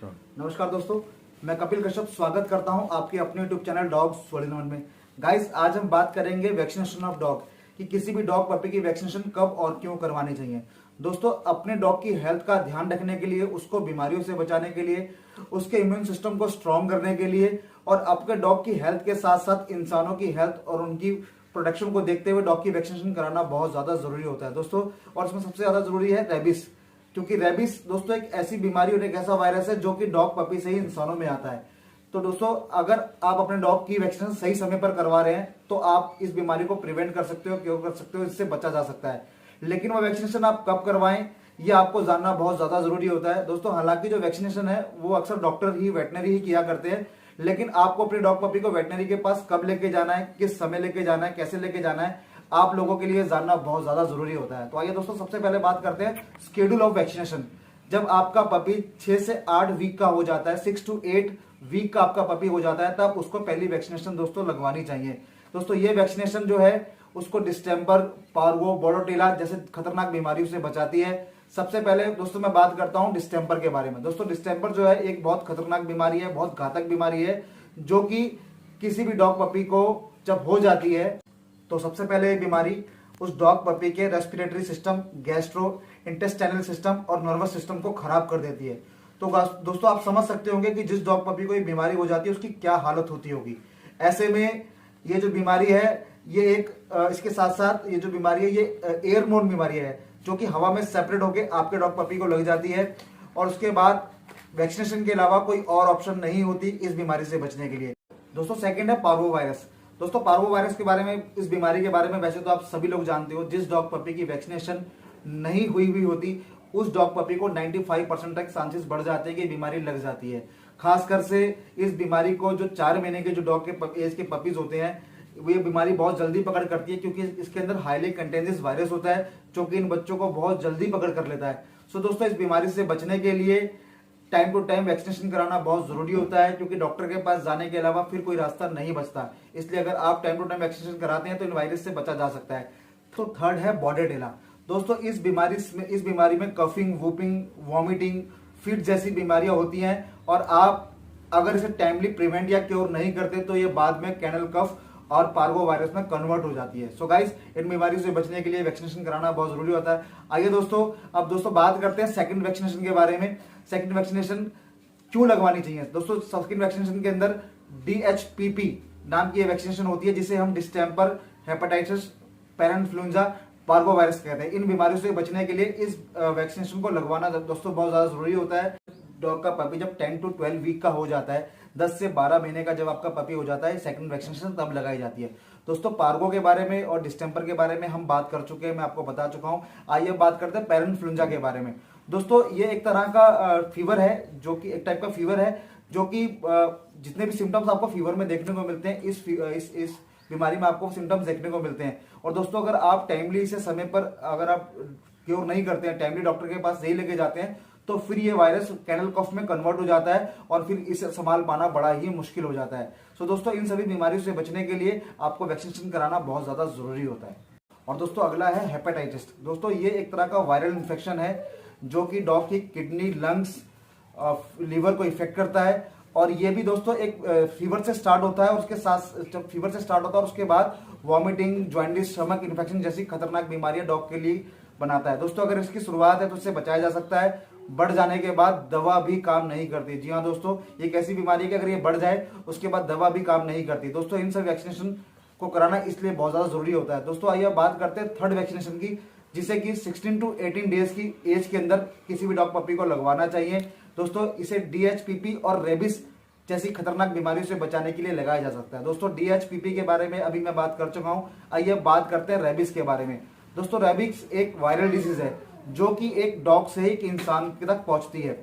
नमस्कार दोस्तों, मैं कपिल कश्यप स्वागत करता हूं आपके अपने यूट्यूब चैनल डॉग्स वर्ल्ड में। गाइस, आज हम बात करेंगे वैक्सीनेशन ऑफ डॉग कि किसी भी डॉग पपी की वैक्सीनेशन कब और क्यों करवानी चाहिए। दोस्तों, अपने डॉग की हेल्थ का ध्यान रखने के लिए, उसको बीमारियों से बचाने के लिए, उसके इम्यून सिस्टम को स्ट्रॉन्ग करने के लिए और आपके डॉग की हेल्थ के साथ साथ इंसानों की हेल्थ और उनकी प्रोटेक्शन को देखते हुए डॉग की वैक्सीनेशन कराना बहुत ज्यादा जरूरी होता है दोस्तों। और इसमें सबसे ज्यादा जरूरी है रेबीज, क्योंकि रेबीज दोस्तों एक ऐसी बीमारी और एक ऐसा वायरस है जो कि डॉग पपी से ही इंसानों में आता है। तो दोस्तों, अगर आप अपने डॉग की वैक्सीनेशन सही समय पर करवा रहे हैं तो आप इस बीमारी को प्रिवेंट कर सकते हो, क्योर कर सकते हो, इससे बचा जा सकता है। लेकिन वो वैक्सीनेशन आप कब करवाएं ये आपको जानना बहुत ज्यादा जरूरी होता है दोस्तों। हालांकि जो वैक्सीनेशन है वो अक्सर डॉक्टर ही, वेटनरी ही किया करते हैं, लेकिन आपको अपने डॉग पपी को वेटनरी के पास कब लेके जाना है, किस समय लेके जाना है, कैसे लेके जाना है, आप लोगों के लिए जानना बहुत ज्यादा जरूरी होता है। तो आइए दोस्तों, सबसे पहले बात करते हैं शेड्यूल ऑफ वैक्सीनेशन। जब आपका पपी 6 से 8 वीक का हो जाता है, 6 to 8 वीक का आपका पपी हो जाता है, तब उसको पहली वैक्सीनेशन दोस्तों लगवानी चाहिए। दोस्तों, ये वैक्सीनेशन जो है उसको डिस्टेम्पर, पार्वो, बोरोटेला जैसे खतरनाक बीमारियों से बचाती है। सबसे पहले दोस्तों मैं बात करता हूं डिस्टेम्पर के बारे में। दोस्तों, डिस्टेम्पर जो है एक बहुत खतरनाक बीमारी है, बहुत घातक बीमारी है, जो कि किसी भी डॉग पपी को जब हो जाती है तो सबसे पहले ये बीमारी उस डॉग पपी के respiratory system, gastro intestinal system और नर्वस सिस्टम को खराब कर देती है। तो दोस्तों, आप समझ सकते होंगे कि जिस डॉग पपी को ये बीमारी हो जाती है उसकी क्या हालत होती होगी। ऐसे में ये जो बीमारी है, ये एक इसके साथ साथ ये जो बीमारी है ये एयरबोर्न बीमारी है, जो कि हवा में सेपरेट होकर आपके डॉग पपी को लग जाती है और उसके बाद वैक्सीनेशन के अलावा कोई और ऑप्शन नहीं होती इस बीमारी से बचने के लिए। दोस्तों, सेकंड है पार्वो वायरस। दोस्तों, पार्वो वायरस के बारे में, इस बीमारी के बारे में वैसे तो आप सभी लोग जानते हो। जिस डॉग पपी की वैक्सीनेशन नहीं हुई हुई होती उस डॉग पपी को 95% तक चांसेस बढ़ जाते हैं कि बीमारी लग जाती है। खासकर से इस बीमारी को जो 4 महीने के जो डॉग के एज के पपीज होते हैं, वो ये बीमारी बहुत जल्दी पकड़ करती है, क्योंकि इसके अंदर हाईली कंटेजियस वायरस होता है जो कि इन बच्चों को बहुत जल्दी पकड़ कर लेता है। सो दोस्तों, इस बीमारी से बचने के लिए टाइम टू टाइम वैक्सीनेशन कराना बहुत जरूरी होता है, क्योंकि डॉक्टर के पास जाने के अलावा फिर कोई रास्ता नहीं बचता। इसलिए अगर आप टाइम टू टाइम वैक्सीनेशन कराते हैं तो इन वायरस से बचा जा सकता है। तो थर्ड है बोर्डेटेला। दोस्तों, इस बीमारी में कफिंग, वूपिंग, वॉमिटिंग, फिट जैसी बीमारियां होती हैं और आप अगर इसे टाइमली प्रिवेंट या क्योर नहीं करते तो ये बाद में कैनल कफ और पार्वो वायरस में कन्वर्ट हो जाती है। सो गाइस, इन बीमारियों से बचने के लिए वैक्सीनेशन कराना बहुत जरूरी होता है। आइए दोस्तों, अब दोस्तों बात करते हैं सेकंड वैक्सीनेशन के बारे में। सेकंड वैक्सीनेशन क्यों लगवानी चाहिए दोस्तों? सेकंड वैक्सीनेशन के अंदर DHPP नाम की वैक्सीनेशन होती है, जिसे हम distemper, hepatitis, parainfluenza, parvo virus कहते हैं। इन बीमारियों से बचने के लिए इस वैक्सीनेशन को लगवाना दोस्तों बहुत ज्यादा जरूरी होता है। डॉग का पपी जब 10 to 12 वीक का हो जाता है, 10 से 12 महीने का जब आपका पपी हो जाता है, सेकंड वैक्सीनेशन तब लगाई जाती है। दोस्तों, पार्वो के बारे में और डिस्टेम्पर के बारे में हम बात कर चुके हैं, मैं आपको बता चुका हूं। आइए बात करते हैं पैराइन्फ्लुएंजा के बारे में। दोस्तों, ये एक तरह का फीवर है, जो कि एक टाइप का फीवर है, जो कि जितने भी सिम्टम्स आपको फीवर में देखने को मिलते हैं, इस बीमारी में आपको सिम्टम्स देखने को मिलते हैं। और दोस्तों, अगर आप टाइमली इसे समय पर अगर आप क्योर नहीं करते हैं, टाइमली डॉक्टर के पास नहीं लेके जाते हैं, तो फिर ये वायरस कैनल कफ में कन्वर्ट हो जाता है और फिर इसे संभाल पाना बड़ा ही मुश्किल हो जाता है। सो दोस्तों, इन सभी बीमारियों से बचने के लिए आपको वैक्सीनेशन कराना बहुत ज्यादा जरूरी होता है। और दोस्तों, अगला है हेपेटाइटिस। दोस्तों, ये एक तरह का वायरल इन्फेक्शन है जो कि डॉग की किडनी, लंग्स, लीवर को इफेक्ट करता है। और ये भी दोस्तों एक फीवर से स्टार्ट होता है और उसके साथ जब फीवर से स्टार्ट होता है और उसके बाद वॉमिटिंग, जॉइंटिस, स्टमक इन्फेक्शन जैसी खतरनाक बीमारियां डॉग के लिए बनाता है। दोस्तों, अगर इसकी शुरुआत है तो इससे बचाया जा सकता है। बढ़ जाने के बाद दवा भी काम नहीं करती। जी हाँ दोस्तों, ये एक ऐसी बीमारी है कि अगर ये बढ़ जाए उसके बाद दवा भी काम नहीं करती। दोस्तों, इन सब वैक्सीनेशन को कराना इसलिए बहुत ज्यादा जरूरी होता है। दोस्तों, आइए बात करते हैं थर्ड वैक्सीनेशन की, जिसे कि 16 to 18 डेज की एज के अंदर किसी भी डॉग पपी को लगवाना चाहिए। दोस्तों, इसे DHPP और रेबिस जैसी खतरनाक बीमारियों से बचाने के लिए लगाया जा सकता है। दोस्तों, DHPP के बारे में अभी मैं बात कर चुका हूं। आइए बात करते हैं रेबिस के बारे में। दोस्तों, रेबिस एक वायरल डिजीज है जो कि एक डॉग से एक इंसान तक पहुंचती है,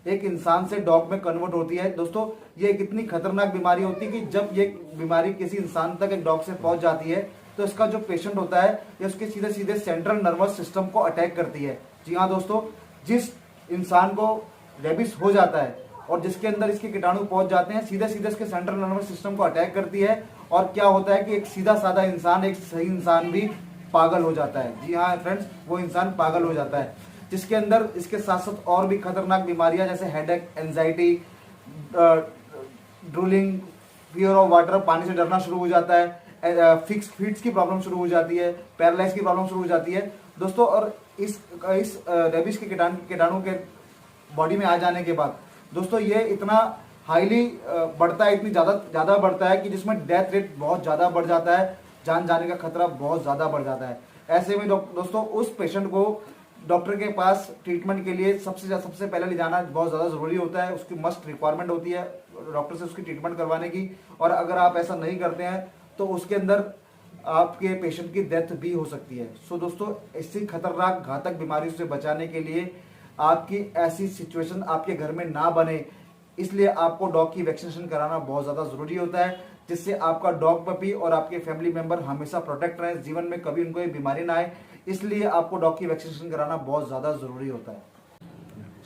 एक इंसान से डॉग में कन्वर्ट होती है। दोस्तों, ये एक इतनी खतरनाक बीमारी होती है कि जब ये बीमारी किसी इंसान तक, एक डॉग से पहुंच जाती है, तो इसका जो पेशेंट होता है ये उसके सीधे सीधे सेंट्रल नर्वस सिस्टम को अटैक करती है। जी हाँ दोस्तों, जिस इंसान को रेबिस हो जाता है और जिसके अंदर इसके कीटाणु पहुंच जाते हैं, सीधे सीधे इसके सेंट्रल नर्वस सिस्टम को अटैक करती है। और क्या होता है कि एक सीधा साधा इंसान, एक सही इंसान भी पागल हो जाता है। जी हाँ फ्रेंड्स, वो इंसान पागल हो जाता है। जिसके अंदर इसके साथ साथ और भी खतरनाक बीमारियां जैसे headache, anxiety, drooling, fear of water, पानी से डरना शुरू हो जाता है, फिक्स फीट्स की प्रॉब्लम शुरू हो जाती है, पैरालाइज की प्रॉब्लम शुरू हो जाती है दोस्तों। और इस रेबिस के कीटाणु के बॉडी में आ जाने के बाद दोस्तों ये इतना हाईली बढ़ता है, इतनी ज्यादा बढ़ता है कि जिसमें डेथ रेट बहुत ज्यादा बढ़ जाता है, जान जाने का खतरा बहुत ज्यादा बढ़ जाता है। ऐसे में दोस्तों उस पेशेंट को डॉक्टर के पास ट्रीटमेंट के लिए सबसे पहले ले जाना बहुत ज़्यादा ज़रूरी होता है। उसकी मस्ट रिक्वायरमेंट होती है डॉक्टर से उसकी ट्रीटमेंट करवाने की। और अगर आप ऐसा नहीं करते हैं तो उसके अंदर आपके पेशेंट की डेथ भी हो सकती है। सो दोस्तों ऐसी खतरनाक घातक बीमारियों से बचाने के लिए आपकी ऐसी सिचुएशन आपके घर में ना बने, इसलिए आपको डॉग की वैक्सीनेशन कराना बहुत ज़्यादा ज़रूरी होता है, जिससे आपका डॉग पपी और आपके फैमिली मेंबर हमेशा प्रोटेक्ट रहे, जीवन में कभी उनको ये बीमारी ना आए। इसलिए आपको डॉग की वैक्सीनेशन कराना बहुत ज़्यादा ज़रूरी होता है।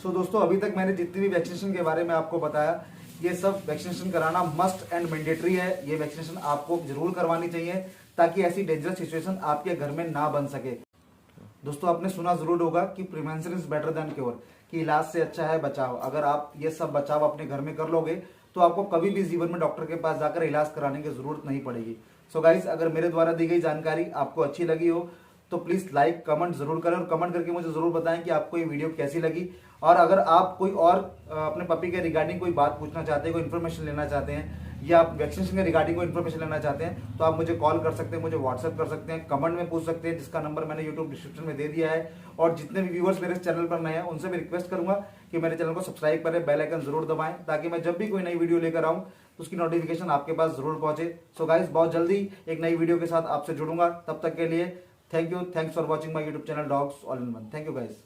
सो दोस्तों अभी तक मैंने जितनी भी वैक्सीनेशन के बारे में आपको बताया, ये सब वैक्सीनेशन कराना मस्ट एंड मैंडेटरी है। ये वैक्सीनेशन आपको जरूर करवानी चाहिए ताकि ऐसी डेंजरस सिचुएशन आपके घर में ना बन सके। दोस्तों आपने सुना जरूर होगा कि prevention is better than cure, कि इलाज से अच्छा है बचाव। अगर आप ये सब बचाव अपने घर में कर लोगे तो आपको कभी भी जीवन में डॉक्टर के पास जाकर इलाज कराने की जरूरत नहीं पड़ेगी। सो गाइस, अगर मेरे द्वारा दी गई जानकारी आपको अच्छी लगी हो तो प्लीज लाइक कमेंट जरूर करें, और कमेंट करके मुझे जरूर बताएं कि आपको ये वीडियो कैसी लगी। और अगर आप कोई और अपने पपी के रिगार्डिंग कोई बात पूछना चाहते हैं, कोई इन्फॉर्मेशन लेना चाहते हैं, या आप वैक्सीनेशन के रिगार्डिंग कोई इन्फॉर्मेशन लेना चाहते हैं, तो आप मुझे कॉल कर सकते हैं, मुझे व्हाट्सएप कर सकते हैं, कमेंट में पूछ सकते हैं, जिसका नंबर मैंने यूट्यूब डिस्क्रिप्शन में दे दिया है। और जितने भी व्यूअर्स मेरे चैनल पर नए हैं उनसे मैं रिक्वेस्ट करूंगा कि मेरे चैनल को सब्सक्राइब करें, बेल आइकन जरूर दबाएं, ताकि मैं जब भी कोई नई वीडियो लेकर आऊं तो उसकी नोटिफिकेशन आपके पास जरूर पहुंचे। सो गाइस, बहुत जल्दी एक नई वीडियो के साथ आपसे जुड़ूंगा। तब तक के लिए thank you, thanks for watching my YouTube channel dogs all in one. Thank you guys.